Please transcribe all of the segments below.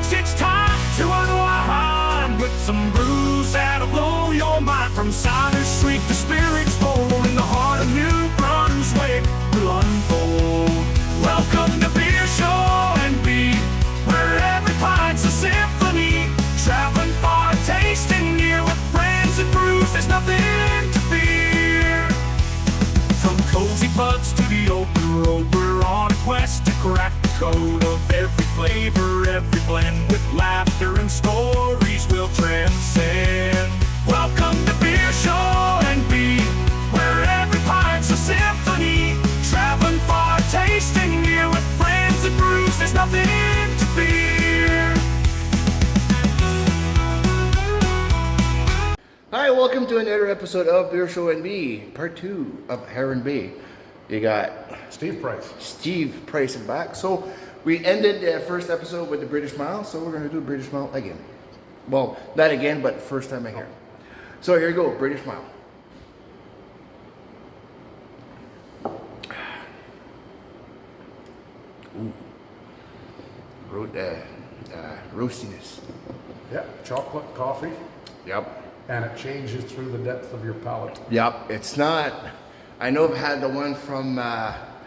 folks, it's time to unwind with some brews that'll blow your mind. From cider sweet to spirits bold, in the heart of New Brunswick will unfold. Welcome to Beer Show and Be, where every pint's a symphony. Traveling far, tasting near, with friends and brews, there's nothing to fear. From cozy pubs to the open road, we're on a quest to crack the code of every flavor, every blend. With laughter and stories we'll transcend. Welcome to Beer Show and Be, where every pint's a symphony. Traveling far, tasting near, with friends and brews, there's nothing to fear. Hi, welcome to another episode of Beer Show and Be, part 2 of Heron Bay. You got Steve Price back. So we ended the first episode with the British Mile, so we're going to do British Mile again. Well, not again, but first time I hear. So here you go, British Mile. Ooh. Roastiness. Yep, chocolate, coffee, Yep. and it changes through the depth of your palate. Yep. It's not. I know I've had the one from.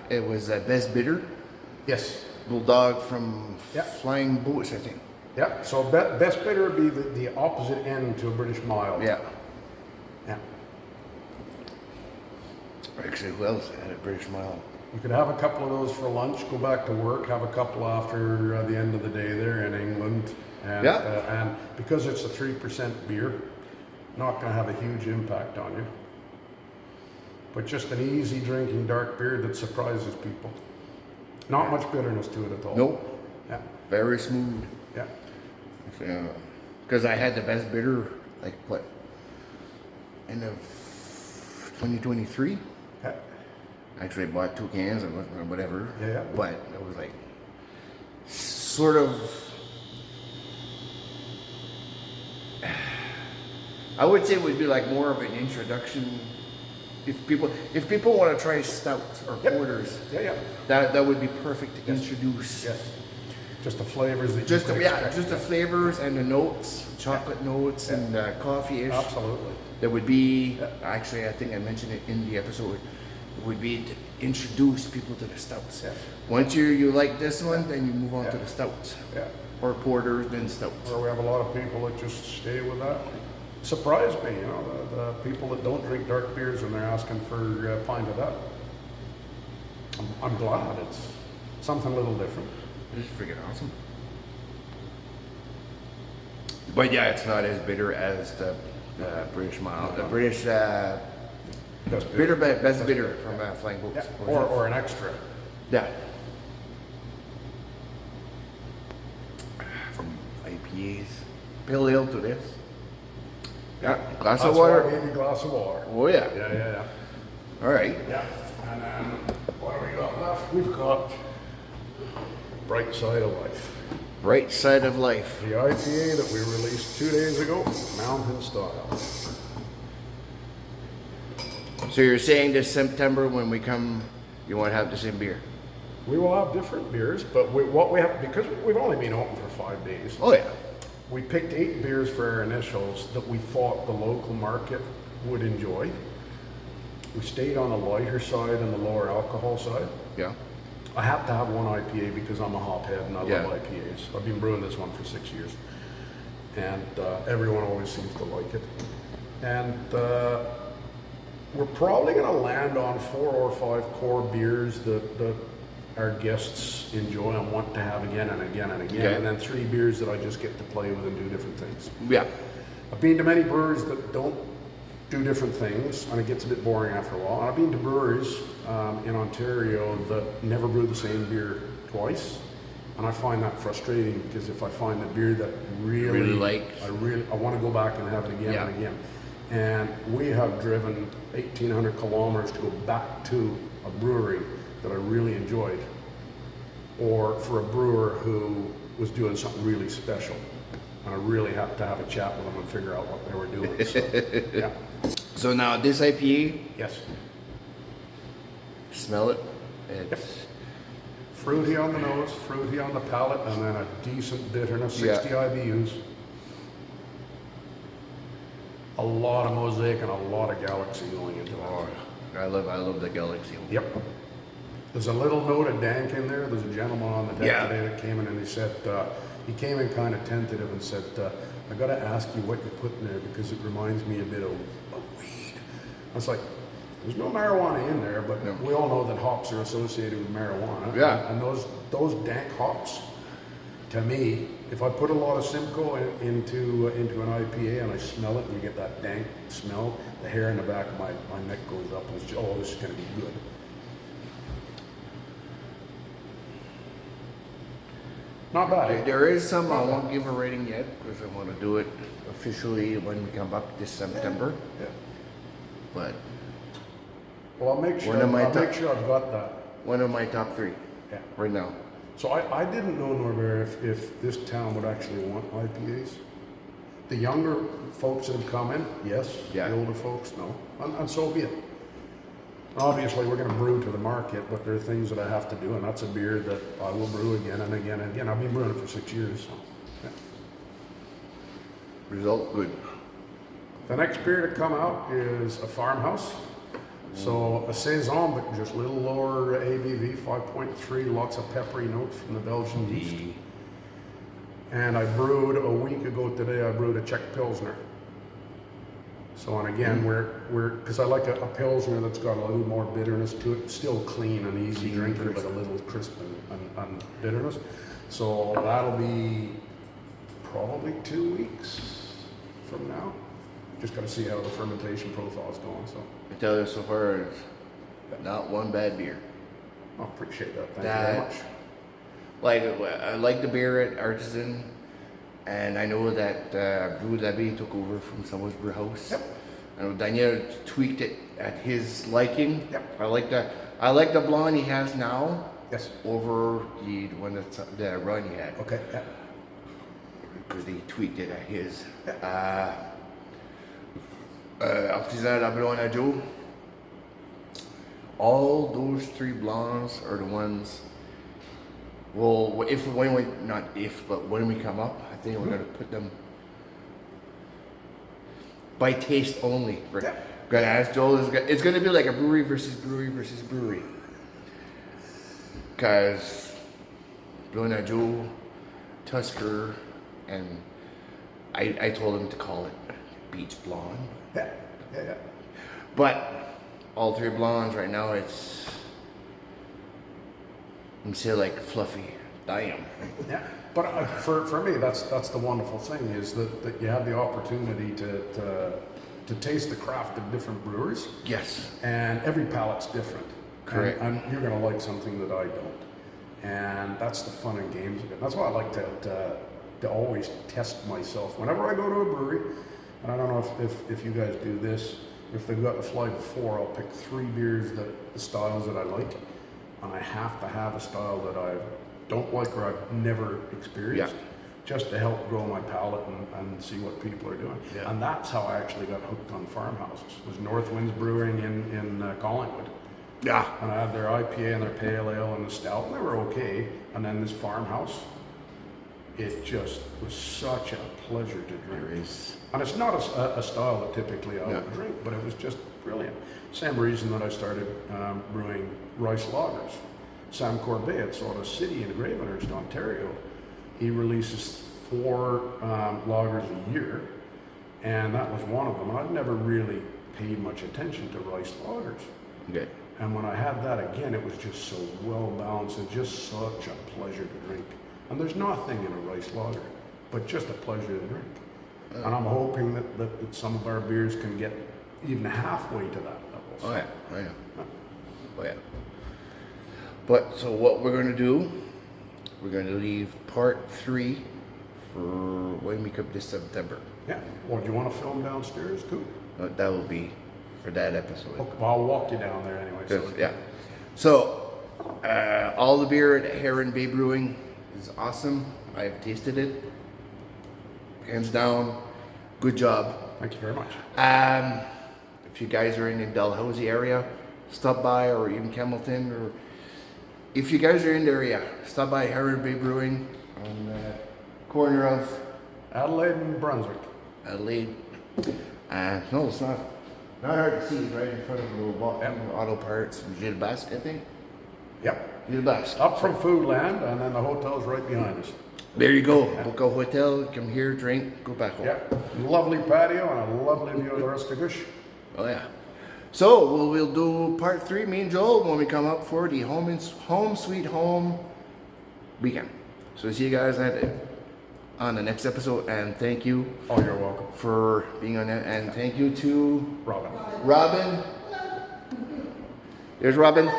It was Best Bitter. Yes. Bulldog from Yep. Flying Boats, I think. Yep, so best bitter would be the opposite end to a British Mild. Yeah. Yeah. Actually, who else had a British Mile? You could have a couple of those for lunch, go back to work, have a couple after the end of the day there in England. And, Yeah. And because it's a 3% beer, not going to have a huge impact on you. But just an easy drinking dark beer that surprises people. Not much bitterness to it at all. Nope. Yeah. Very smooth. Yeah. Because I had the Best Bitter, like what? End of 2023? Yeah. Actually, I bought 2 cans or whatever. Yeah. But it was like sort of. I would say it would be like more of an introduction. If people want to try stouts or porters, Yeah. that would be perfect to introduce. Yes. Just the flavors that Just you the, could expect. just the flavors and the notes, chocolate notes and coffee-ish. Absolutely. That would be, Yeah. actually, I think I mentioned it in the episode, it would be to introduce people to the stouts. Yeah. Once you like this one, then you move on to the stouts. Yeah. Or porters, then stouts. Where we have a lot of people that just stay with that. Surprised me, the people that don't drink dark beers and they're asking for a pint of that. I'm glad it's something a little different. This is freaking awesome. But yeah, it's not as bitter as the British Mile. The British Best Best Bitter from Flying Yeah. Boats. Or an extra. Yeah. From IPAs. Pale ale to this. Yeah. Glass of That's water. why I gave you a glass of water. Oh yeah. Yeah. All right. Yeah. And then what have we got left? We've got Bright Side of Life. Bright Side of Life. The IPA that we released 2 days ago, Mountain Style. So you're saying this September when we come, you want to have the same beer? We will have different beers, but what we have, because we've only been open for 5 days, Oh yeah. we picked 8 beers for our initials that we thought the local market would enjoy. We stayed on the lighter side and the lower alcohol side. Yeah. I have to have one IPA because I'm a hophead and I Yeah. love IPAs. I've been brewing this one for 6 years. And everyone always seems to like it. And we're probably going to land on 4 or 5 core beers that our guests enjoy and want to have again and again and again. Okay. And then 3 beers that I just get to play with and do different things. Yeah. I've been to many breweries that don't do different things, and it gets a bit boring after a while. And I've been to breweries in Ontario that never brew the same beer twice, and I find that frustrating because if I find a beer that Really like. I want to go back and have it again Yeah. and again. And we have driven 1,800 kilometers to go back to a brewery that I really enjoyed, or for a brewer who was doing something really special. And I really had to have a chat with them and figure out what they were doing. So, yeah. So now this IPA, Yes. smell it. It's fruity on the nose, fruity on the palate, and then a decent bitterness, 60 IBUs. A lot of mosaic and a lot of galaxy going into it. Oh, I love the galaxy. Yep. There's a little note of dank in there. There's a gentleman on the deck today that came in and he said, he came in kind of tentative and said, I got to ask you what you put in there because it reminds me a bit of weed. I was like, there's no marijuana in there, but we all know that hops are associated with marijuana. Yeah. And those dank hops, to me, if I put a lot of Simcoe into an IPA and I smell it and you get that dank smell, the hair in the back of my neck goes up and it's just, oh, this is going to be good. Not bad. There is some I won't give a rating yet because I want to do it officially when we come up this September. Yeah. But Well, I'll make sure I've got that. one of my top 3 right now. So I didn't know, Norbert, if this town would actually want IPAs. The younger folks that have come in, yes. Yeah. The older folks, no. And so be it. Obviously, we're going to brew to the market, but there are things that I have to do, and that's a beer that I will brew again and again and again. I've been brewing it for 6 years. So, yeah. Result good. The next beer to come out is a farmhouse. So a saison, but just a little lower ABV, 5.3, lots of peppery notes from the Belgian yeast. And I brewed a week ago today, I brewed a Czech Pilsner. So, and again, because I like a Pilsner that's got a little more bitterness to it, still clean and easy drinking, but a little crisp and bitterness. So that'll be probably 2 weeks from now. Just got to see how the fermentation profile is going. So I tell you so far, it's not one bad beer. I appreciate that. Thank you very much. Like I like the beer at Artisan, and I know that Brew Labby took over from someone's brew house. Yep. And Daniel tweaked it at his liking. Yep. I like the blonde he has now. Yes. Over the one that's the run he had. Okay. Yeah. Because he tweaked it at his. Yeah. Artisan La Blonde Joe. All those 3 blondes are the ones. Well, when we come up, I think we're gonna put them by taste only. Yeah. Gonna ask Joel. It's gonna be like a brewery versus brewery. Cause Blonde Joe, Tusker, and I told him to call it Beach Blonde. Yeah. But all 3 blondes right now, it's I'm say like fluffy. Damn. Yeah. But for me, that's the wonderful thing is that you have the opportunity to taste the craft of different brewers. Yes. And every palate's different. Correct. And you're going to like something that I don't. And that's the fun and games of it. That's why I like to always test myself. Whenever I go to a brewery, and I don't know if you guys do this, if they've got the flight of 4, I'll pick 3 beers the styles that I like. And I have to have a style that I don't like or I've never experienced, just to help grow my palate and see what people are doing. Yeah. And that's how I actually got hooked on farmhouses. It was North Winds Brewing in Collingwood. Yeah. And I had their IPA and their pale ale and the stout, and they were okay. And then this farmhouse, it just was such a pleasure to drink. There is. And it's not a style that typically I would drink, but it was just brilliant. Same reason that I started brewing rice lagers. Sam Corbet at Salt City in Gravenhurst, Ontario, he releases 4 lagers a year, and that was one of them. And I'd never really paid much attention to rice lagers. Okay. And when I had that again, it was just so well balanced and just such a pleasure to drink. And there's nothing in a rice lager, but just a pleasure to drink. And I'm hoping that some of our beers can get even halfway to that level. Oh yeah, I know. Oh yeah. But so what we're gonna do, we're gonna leave part 3 for when we come this September. Yeah. Well, do you want to film downstairs too? That will be for that episode. Okay, well, I'll walk you down there anyway. So Yeah. So all the beer at Heron Bay Brewing is awesome. I've tasted it. Hands down, good job. Thank you very much. If you guys are in the Dalhousie area, stop by, or even Campbellton, or if you guys are in the area, stop by Heron Brewing on the corner of Adelaide and Brunswick. Adelaide. No, it's not hard to see. It's right in front of the little auto parts and Gilles Basque, I think. Yep. Gilles Basque. Up from Foodland, and then the hotel's right behind us. There you go. Book a hotel, come here, drink, go back home. Yep. Lovely patio and a lovely view of the Restigouche. Oh yeah. So we'll do part 3, me and Joel, when we come up for the home sweet home weekend. So see you guys on the next episode, and thank you Oh, you're welcome. for being on that, and thank you to Robin. There's Robin.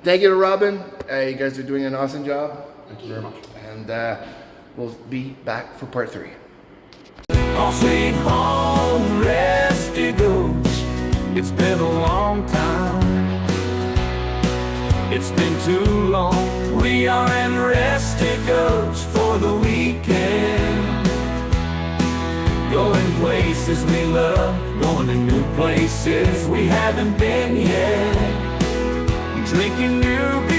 Thank you to Robin. You guys are doing an awesome job, Thank you very much. and we'll be back for part 3. Oh, sweet home, Restigouche. It's been a long time. It's been too long. We are in Restigouche for the weekend. Going places we love, going to new places we haven't been yet. Drinking new beer.